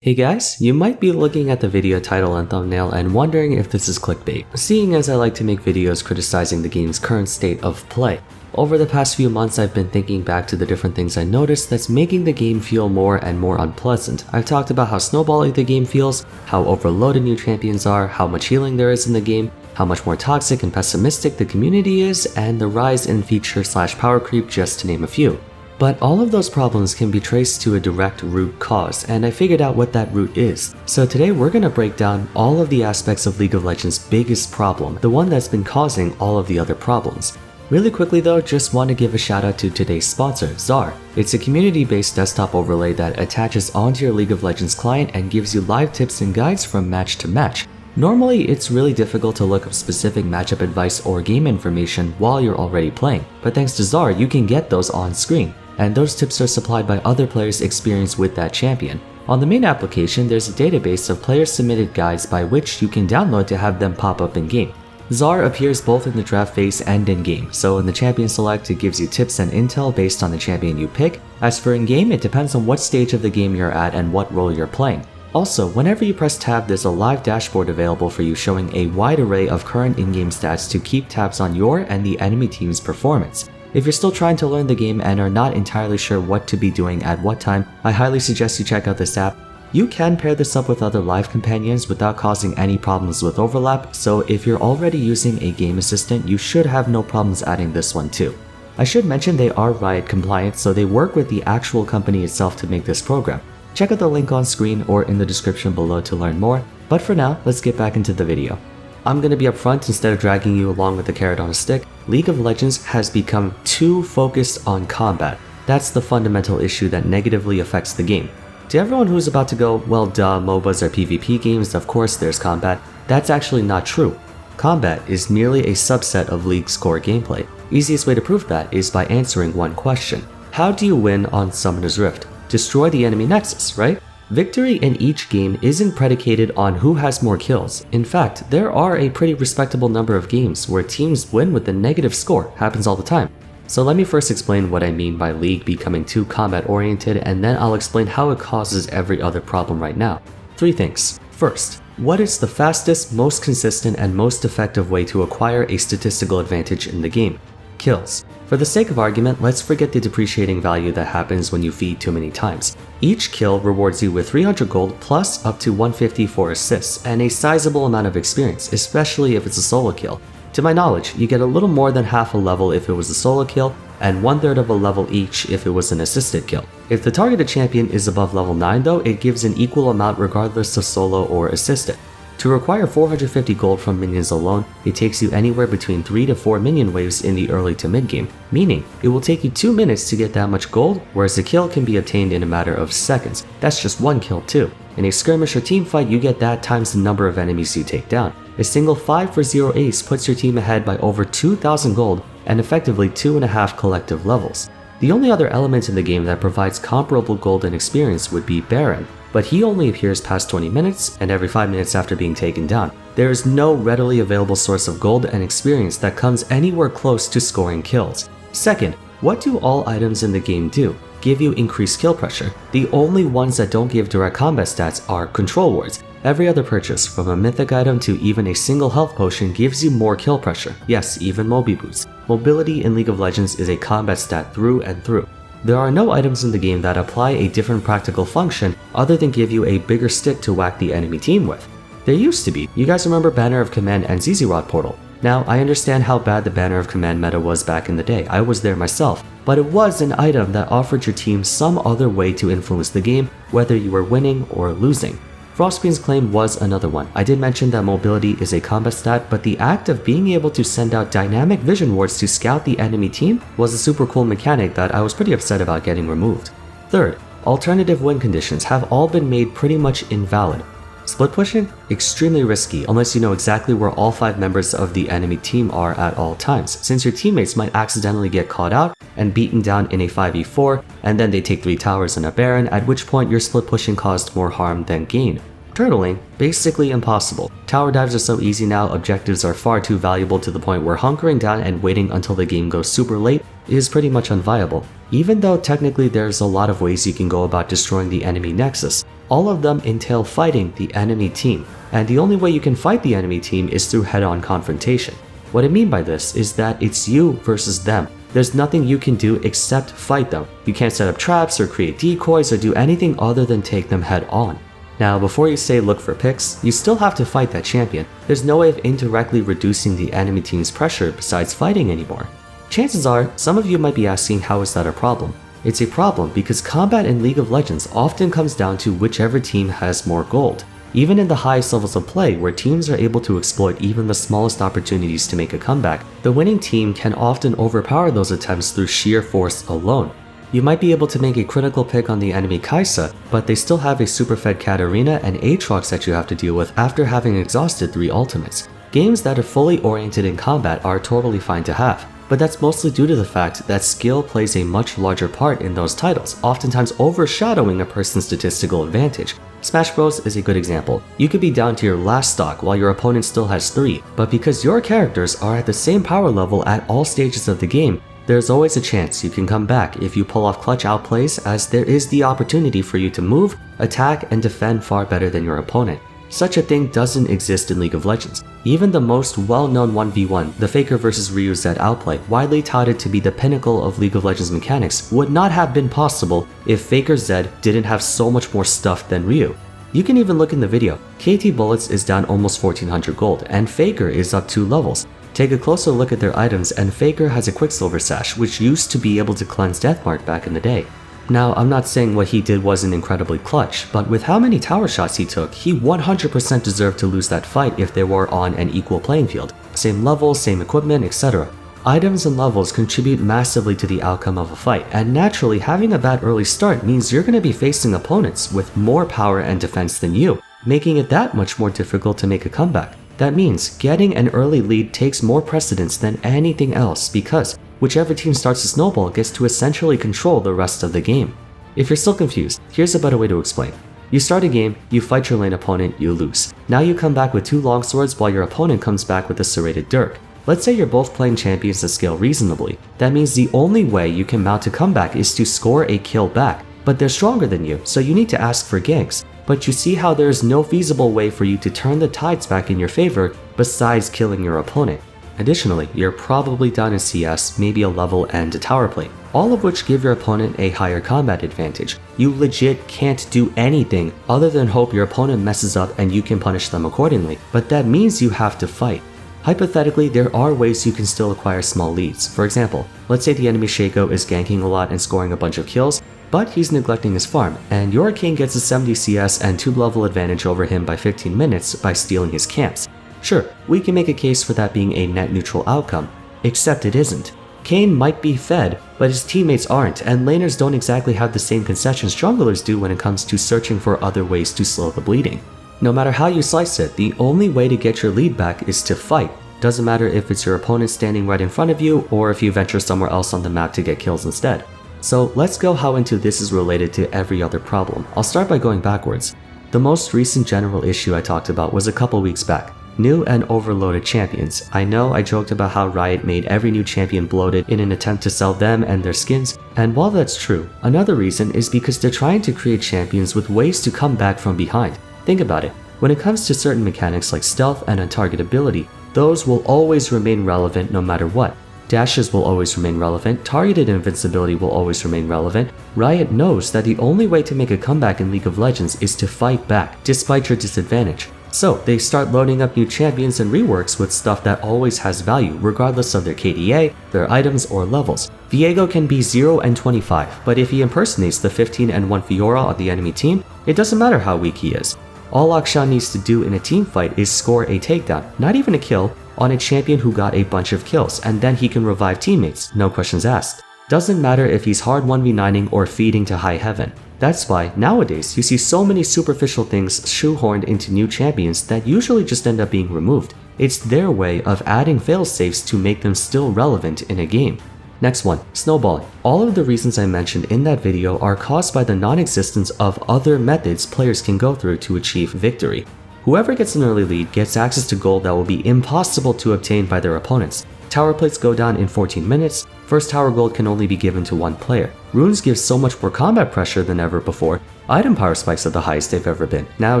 Hey guys, you might be looking at the video title and thumbnail and wondering if this is clickbait, seeing as I like to make videos criticizing the game's current state of play. Over the past few months, I've been thinking back to the different things I noticed that's making the game feel more and more unpleasant. I've talked about how snowbally the game feels, how overloaded new champions are, how much healing there is in the game, how much more toxic and pessimistic the community is, and the rise in feature/power creep, just to name a few. But all of those problems can be traced to a direct root cause, and I figured out what that root is. So today we're going to break down all of the aspects of League of Legends' biggest problem, the one that's been causing all of the other problems. Really quickly though, just want to give a shout out to today's sponsor, Zar. It's a community-based desktop overlay that attaches onto your League of Legends client and gives you live tips and guides from match to match. Normally, it's really difficult to look up specific matchup advice or game information while you're already playing, but thanks to Zar, you can get those on screen. And those tips are supplied by other players' experience with that champion. On the main application, there's a database of player-submitted guides by which you can download to have them pop up in-game. Zar appears both in the draft phase and in-game, so in the champion select it gives you tips and intel based on the champion you pick. As for in-game, it depends on what stage of the game you're at and what role you're playing. Also, whenever you press tab, there's a live dashboard available for you showing a wide array of current in-game stats to keep tabs on your and the enemy team's performance. If you're still trying to learn the game and are not entirely sure what to be doing at what time, I highly suggest you check out this app. You can pair this up with other live companions without causing any problems with overlap, so if you're already using a game assistant, you should have no problems adding this one too. I should mention they are Riot compliant, so they work with the actual company itself to make this program. Check out the link on screen or in the description below to learn more, but for now, let's get back into the video. I'm going to be upfront instead of dragging you along with the carrot on a stick. League of Legends has become too focused on combat. That's the fundamental issue that negatively affects the game. To everyone who's about to go, well duh, MOBAs are PvP games, of course there's combat, that's actually not true. Combat is merely a subset of League's core gameplay. Easiest way to prove that is by answering one question. How do you win on Summoner's Rift? Destroy the enemy nexus, right? Victory in each game isn't predicated on who has more kills. In fact, there are a pretty respectable number of games where teams win with a negative score. Happens all the time. So let me first explain what I mean by League becoming too combat oriented, and then I'll explain how it causes every other problem right now. 3 things. First, what is the fastest, most consistent, and most effective way to acquire a statistical advantage in the game? Kills. For the sake of argument, let's forget the depreciating value that happens when you feed too many times. Each kill rewards you with 300 gold plus up to 150 for assists and a sizable amount of experience, especially if it's a solo kill. To my knowledge, you get a little more than half a level if it was a solo kill, and 1/3 of a level each if it was an assisted kill. If the targeted champion is above level 9 though, it gives an equal amount regardless of solo or assisted. To require 450 gold from minions alone, it takes you anywhere between 3 to 4 minion waves in the early to mid game, meaning it will take you 2 minutes to get that much gold, whereas a kill can be obtained in a matter of seconds. That's just one kill too. In a skirmish or team fight, you get that times the number of enemies you take down. A single 5 for 0 ace puts your team ahead by over 2,000 gold and effectively 2.5 collective levels. The only other element in the game that provides comparable gold and experience would be Baron, but he only appears past 20 minutes and every 5 minutes after being taken down. There is no readily available source of gold and experience that comes anywhere close to scoring kills. Second, what do all items in the game do? Give you increased kill pressure. The only ones that don't give direct combat stats are control wards. Every other purchase, from a mythic item to even a single health potion, gives you more kill pressure. Yes, even Mobi boots. Mobility in League of Legends is a combat stat through and through. There are no items in the game that apply a different practical function other than give you a bigger stick to whack the enemy team with. There used to be. You guys remember Banner of Command and ZZ Rod Portal. Now, I understand how bad the Banner of Command meta was back in the day. I was there myself. But it was an item that offered your team some other way to influence the game, whether you were winning or losing. Frostgreen's claim was another one. I did mention that mobility is a combat stat, but the act of being able to send out dynamic vision wards to scout the enemy team was a super cool mechanic that I was pretty upset about getting removed. Third, alternative win conditions have all been made pretty much invalid. Split pushing? Extremely risky unless you know exactly where all 5 members of the enemy team are at all times, since your teammates might accidentally get caught out and beaten down in a 5v4, and then they take 3 towers and a Baron, at which point your split pushing caused more harm than gain. turtling, basically impossible. Tower dives are so easy now, objectives are far too valuable to the point where hunkering down and waiting until the game goes super late is pretty much unviable. Even though technically there's a lot of ways you can go about destroying the enemy nexus, all of them entail fighting the enemy team, and the only way you can fight the enemy team is through head-on confrontation. What I mean by this is that it's you versus them. There's nothing you can do except fight them. You can't set up traps or create decoys or do anything other than take them head on. Now, before you say look for picks, you still have to fight that champion. There's no way of indirectly reducing the enemy team's pressure besides fighting anymore. Chances are, some of you might be asking how is that a problem? It's a problem because combat in League of Legends often comes down to whichever team has more gold. Even in the highest levels of play, where teams are able to exploit even the smallest opportunities to make a comeback, the winning team can often overpower those attempts through sheer force alone. You might be able to make a critical pick on the enemy Kai'Sa, but they still have a superfed Katarina and Aatrox that you have to deal with after having exhausted 3 ultimates. Games that are fully oriented in combat are totally fine to have, but that's mostly due to the fact that skill plays a much larger part in those titles, oftentimes overshadowing a person's statistical advantage. Smash Bros is a good example. You could be down to your last stock while your opponent still has 3, but because your characters are at the same power level at all stages of the game, there's always a chance you can come back if you pull off clutch outplays, as there is the opportunity for you to move, attack, and defend far better than your opponent. Such a thing doesn't exist in League of Legends. Even the most well-known 1v1, the Faker vs Ryu Zed outplay, widely touted to be the pinnacle of League of Legends mechanics, would not have been possible if Faker Zed didn't have so much more stuff than Ryu. You can even look in the video. KT Bullets is down almost 1400 gold, and Faker is up 2 levels. Take a closer look at their items, and Faker has a Quicksilver Sash, which used to be able to cleanse Deathmark back in the day. Now, I'm not saying what he did wasn't incredibly clutch, but with how many tower shots he took, he 100% deserved to lose that fight if they were on an equal playing field. Same level, same equipment, etc. Items and levels contribute massively to the outcome of a fight, and naturally having a bad early start means you're going to be facing opponents with more power and defense than you, making it that much more difficult to make a comeback. That means getting an early lead takes more precedence than anything else because whichever team starts a snowball gets to essentially control the rest of the game. If you're still confused, here's a better way to explain. You start a game, you fight your lane opponent, you lose. Now you come back with 2 longswords while your opponent comes back with a serrated dirk. Let's say you're both playing champions that scale reasonably. That means the only way you can mount a comeback is to score a kill back, but they're stronger than you, so you need to ask for ganks. But you see how there is no feasible way for you to turn the tides back in your favor besides killing your opponent. Additionally, you're probably down in CS, maybe a level and a tower plate, all of which give your opponent a higher combat advantage. You legit can't do anything other than hope your opponent messes up and you can punish them accordingly, but that means you have to fight. Hypothetically, there are ways you can still acquire small leads. For example, let's say the enemy Shaco is ganking a lot and scoring a bunch of kills, but he's neglecting his farm, and your king gets a 70 CS and 2 level advantage over him by 15 minutes by stealing his camps. Sure, we can make a case for that being a net neutral outcome, except it isn't. Kayn might be fed, but his teammates aren't, and laners don't exactly have the same concessions junglers do when it comes to searching for other ways to slow the bleeding. No matter how you slice it, the only way to get your lead back is to fight. Doesn't matter if it's your opponent standing right in front of you or if you venture somewhere else on the map to get kills instead. So let's go how into this is related to every other problem. I'll start by going backwards. The most recent general issue I talked about was a couple weeks back. New and overloaded champions. I know I joked about how Riot made every new champion bloated in an attempt to sell them and their skins, and while that's true, another reason is because they're trying to create champions with ways to come back from behind. Think about it. When it comes to certain mechanics like stealth and untargetability, those will always remain relevant no matter what. Dashes will always remain relevant, targeted invincibility will always remain relevant. Riot knows that the only way to make a comeback in League of Legends is to fight back, despite your disadvantage. So they start loading up new champions and reworks with stuff that always has value, regardless of their KDA, their items, or levels. Viego can be 0 and 25, but if he impersonates the 15 and 1 Fiora on the enemy team, it doesn't matter how weak he is. All Akshan needs to do in a team fight is score a takedown, not even a kill, on a champion who got a bunch of kills, and then he can revive teammates, no questions asked. Doesn't matter if he's hard 1v9ing or feeding to high heaven. That's why, nowadays, you see so many superficial things shoehorned into new champions that usually just end up being removed. It's their way of adding failsafes to make them still relevant in a game. Next one, snowballing. All of the reasons I mentioned in that video are caused by the non-existence of other methods players can go through to achieve victory. Whoever gets an early lead gets access to gold that will be impossible to obtain by their opponents. Tower plates go down in 14 minutes, first tower gold can only be given to one player. Runes give so much more combat pressure than ever before. Item power spikes are the highest they've ever been. Now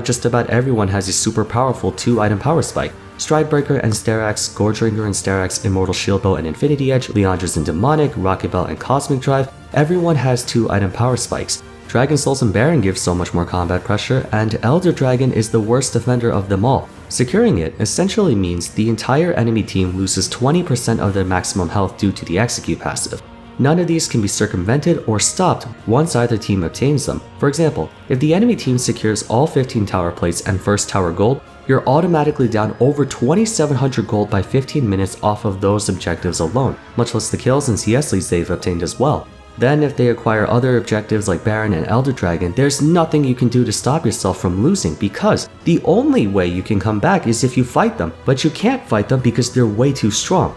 just about everyone has a super powerful 2 item power spike. Stridebreaker and Starax, Gorgeringer and Starax, Immortal Shieldbow and Infinity Edge, Leandra's and Demonic, Rocket Belt and Cosmic Drive, everyone has 2 item power spikes. Dragon Souls and Baron give so much more combat pressure, and Elder Dragon is the worst defender of them all. Securing it essentially means the entire enemy team loses 20% of their maximum health due to the execute passive. None of these can be circumvented or stopped once either team obtains them. For example, if the enemy team secures all 15 tower plates and first tower gold, you're automatically down over 2700 gold by 15 minutes off of those objectives alone, much less the kills and CS leads they've obtained as well. Then if they acquire other objectives like Baron and Elder Dragon, there's nothing you can do to stop yourself from losing, because the only way you can come back is if you fight them, but you can't fight them because they're way too strong.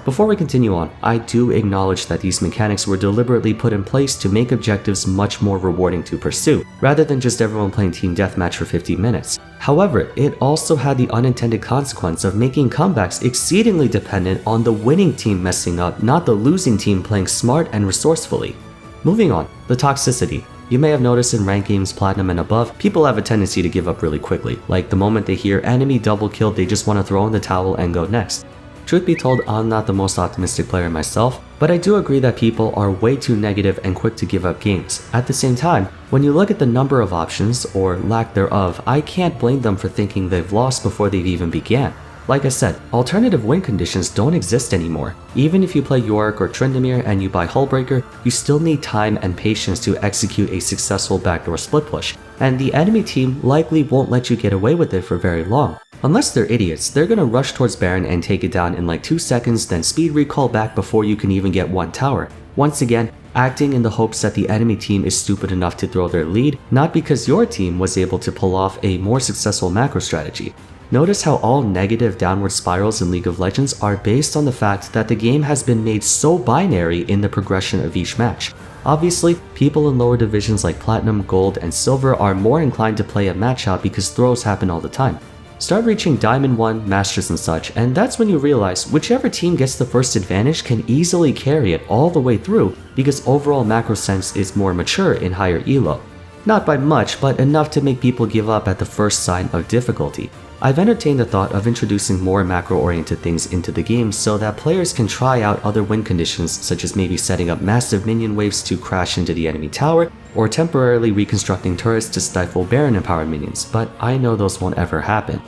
Before we continue on, I do acknowledge that these mechanics were deliberately put in place to make objectives much more rewarding to pursue, rather than just everyone playing team deathmatch for 15 minutes. However, it also had the unintended consequence of making comebacks exceedingly dependent on the winning team messing up, not the losing team playing smart and resourcefully. Moving on, the toxicity. You may have noticed in ranked games Platinum and above, people have a tendency to give up really quickly. Like the moment they hear enemy double kill, they just want to throw in the towel and go next. Truth be told, I'm not the most optimistic player myself, but I do agree that people are way too negative and quick to give up games. At the same time, when you look at the number of options, or lack thereof, I can't blame them for thinking they've lost before they've even began. Like I said, alternative win conditions don't exist anymore. Even if you play Yorick or Tryndamere and you buy Hullbreaker, you still need time and patience to execute a successful backdoor split push, and the enemy team likely won't let you get away with it for very long. Unless they're idiots, they're gonna rush towards Baron and take it down in like 2 seconds, then speed recall back before you can even get 1 tower. Once again, acting in the hopes that the enemy team is stupid enough to throw their lead, not because your team was able to pull off a more successful macro strategy. Notice how all negative downward spirals in League of Legends are based on the fact that the game has been made so binary in the progression of each match. Obviously, people in lower divisions like Platinum, Gold, and Silver are more inclined to play at match out because throws happen all the time. Start reaching Diamond 1, Masters and such, and that's when you realize whichever team gets the first advantage can easily carry it all the way through because overall macro sense is more mature in higher elo. Not by much, but enough to make people give up at the first sign of difficulty. I've entertained the thought of introducing more macro-oriented things into the game so that players can try out other win conditions, such as maybe setting up massive minion waves to crash into the enemy tower, or temporarily reconstructing turrets to stifle Baron-empowered minions, but I know those won't ever happen.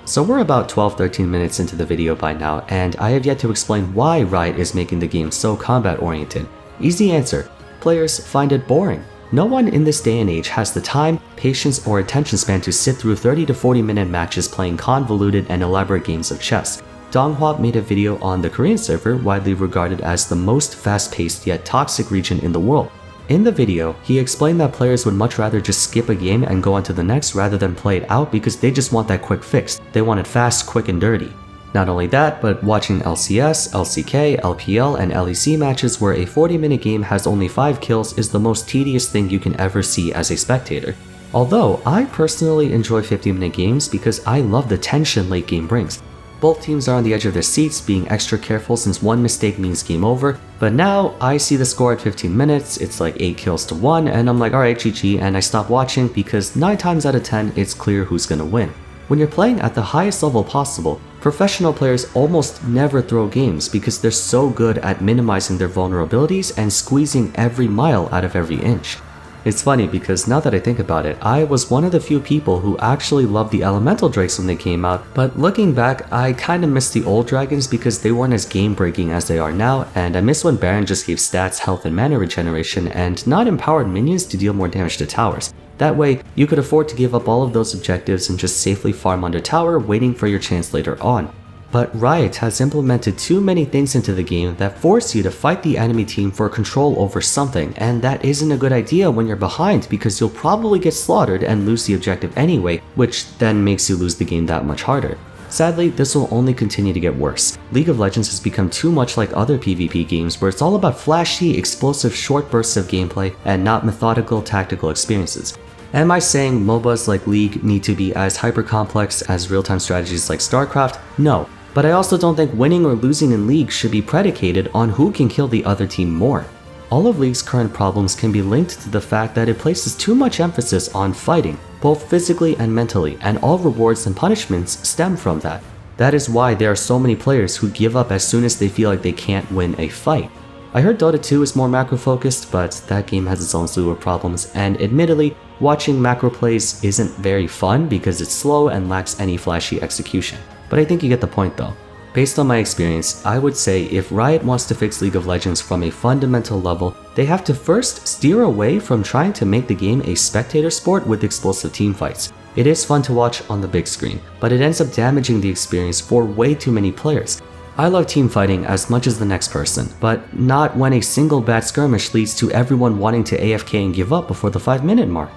So we're about 12-13 minutes into the video by now, and I have yet to explain why Riot is making the game so combat-oriented. Easy answer: players find it boring. No one in this day and age has the time, patience, or attention span to sit through 30 to 40 minute matches playing convoluted and elaborate games of chess. Donghua made a video on the Korean server, widely regarded as the most fast-paced yet toxic region in the world. In the video, he explained that players would much rather just skip a game and go on to the next rather than play it out because they just want that quick fix. They want it fast, quick, and dirty. Not only that, but watching LCS, LCK, LPL, and LEC matches where a 40-minute game has only 5 kills is the most tedious thing you can ever see as a spectator. Although, I personally enjoy 50-minute games because I love the tension late game brings. Both teams are on the edge of their seats, being extra careful since one mistake means game over, but now I see the score at 15 minutes, it's like 8 kills to 1, and I'm like, alright, GG, and I stop watching because 9 times out of 10 it's clear who's gonna win. When you're playing at the highest level possible, professional players almost never throw games because they're so good at minimizing their vulnerabilities and squeezing every mile out of every inch. It's funny because now that I think about it, I was one of the few people who actually loved the Elemental Drakes when they came out, but looking back, I kinda miss the old dragons because they weren't as game-breaking as they are now, and I miss when Baron just gave stats, health, and mana regeneration and not empowered minions to deal more damage to towers. That way, you could afford to give up all of those objectives and just safely farm under tower, waiting for your chance later on. But Riot has implemented too many things into the game that force you to fight the enemy team for control over something, and that isn't a good idea when you're behind because you'll probably get slaughtered and lose the objective anyway, which then makes you lose the game that much harder. Sadly, this will only continue to get worse. League of Legends has become too much like other PvP games where it's all about flashy, explosive short bursts of gameplay and not methodical, tactical experiences. Am I saying MOBAs like League need to be as hyper-complex as real-time strategies like StarCraft? No. But I also don't think winning or losing in League should be predicated on who can kill the other team more. All of League's current problems can be linked to the fact that it places too much emphasis on fighting, both physically and mentally, and all rewards and punishments stem from that. That is why there are so many players who give up as soon as they feel like they can't win a fight. I heard Dota 2 is more macro focused, but that game has its own slew of problems, and admittedly, watching macro plays isn't very fun because it's slow and lacks any flashy execution. But I think you get the point though. Based on my experience, I would say if Riot wants to fix League of Legends from a fundamental level, they have to first steer away from trying to make the game a spectator sport with explosive teamfights. It is fun to watch on the big screen, but it ends up damaging the experience for way too many players. I love team fighting as much as the next person, but not when a single bad skirmish leads to everyone wanting to AFK and give up before the 5-minute mark.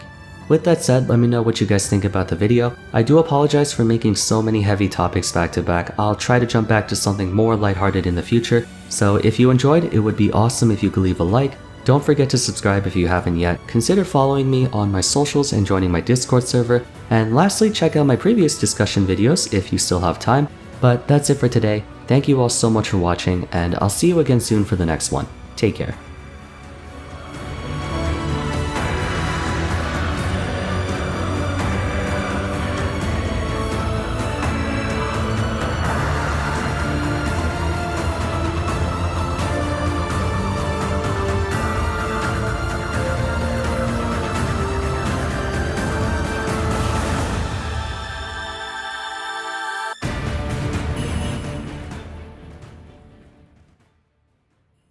With that said, let me know what you guys think about the video. I do apologize for making so many heavy topics back to back. I'll try to jump back to something more lighthearted in the future. So if you enjoyed, it would be awesome if you could leave a like. Don't forget to subscribe if you haven't yet. Consider following me on my socials and joining my Discord server. And lastly, check out my previous discussion videos if you still have time. But that's it for today. Thank you all so much for watching, and I'll see you again soon for the next one. Take care.